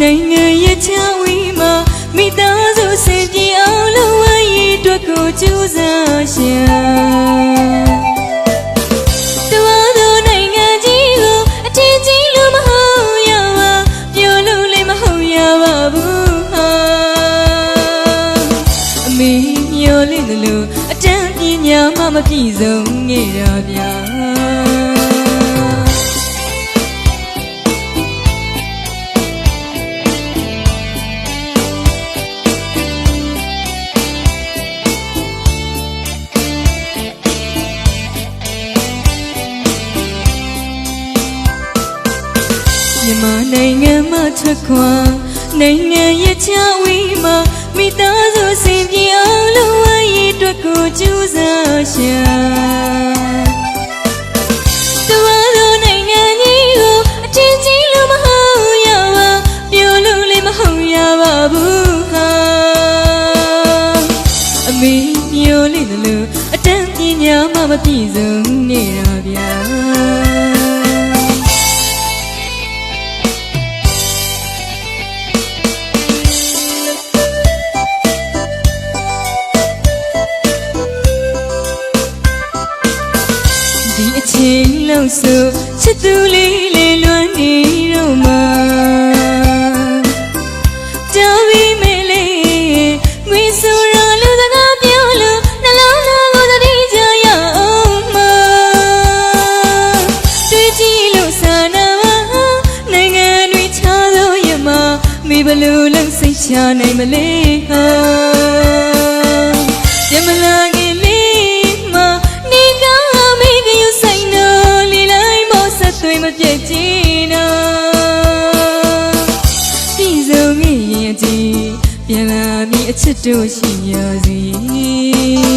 နိုင်ငံရဲ့ချဝီမှာမိသားစုစင်ပြေအောင်လုပ်ဝဲရေးအတွက်ကိုကြိုးစားရှာတော်သောနိုင်ငံကြီးကိုအထင်ကြီးလို့မဟုတ်ရပါပြောလို့လည်းမဟုတ်ရပါဘူးဟာအမေမျောလင့်တယ်လို့အတန်းပညာမှမပြည့်စုံခဲ့တာဗျာမြန်မာနိုင်ငံမှာထွက်ခွာနိုင်ငံရဲ့ချဝီမှာမိသားစုစင်ပြေအောင်လုပ်ဝဲရေးအတွက်ကိုကြိုးစားရှာတော်သောနိုင်ငံကြီးကိုအထင်ကြီးလို့မဟုတ်ရပါပြောလို့လည်းမဟုတ်ရပါဘူးဟာအမေမျောလင့်တယ်လို့အတန်းပညာမှမပြည့်စုံနေတာဗျာချင်းလုံးစုချစ်သူလေးလေလွမ်းနေတော့မှာကြောက်ပြီးမေးလေငွေဆိုရလူစကားပြောလို့နှလုံးသားကိုသတိကြရအောင်မှာတွေ့ကြည့်လို့ဆန္ဒမှာနိုင်ငံတွေချားလို့ရမှာမိဘလူလုံးစိတ်ချနိုင်မလဲဟာပြမလာခင်လေးမှာနေကောင်းမိကယူဆိုင်နော်လီလိုက်မောဆက်သွေးမပြည့်ကြည်နော်ပြည်စုံငြိရင်ကြည်ပြန်လာပြီးအချစ်တို့ရှိရစီ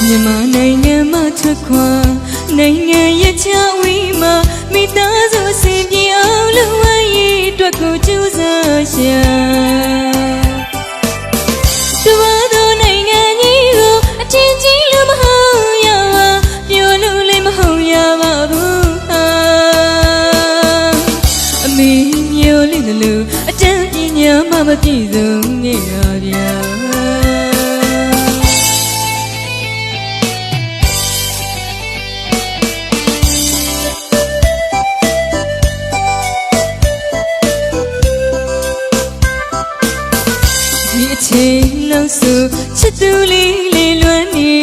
မြန်မာနိုင်ငံမှာထွက်ခွာနိုင်ငံရဲ့ချဝီမှာမိသားစုစင်ပြေအောင်လုပ်ဝဲရေးအတွက်ကိုကြိုးစားရှာတော်သောနိုင်ငံကြီးကိုအထင်ကြီးလို့မဟုတ်ရပါပြောလို့လည်းမဟုတ်ရပါဘူးဟာအမေမျောလင့်တယ်လို့အတန်းပညာမှမပြည့်စုံခဲ့တာဗျာချင်းလုံးစုချစ်သူလေးလေလွမ်းနေ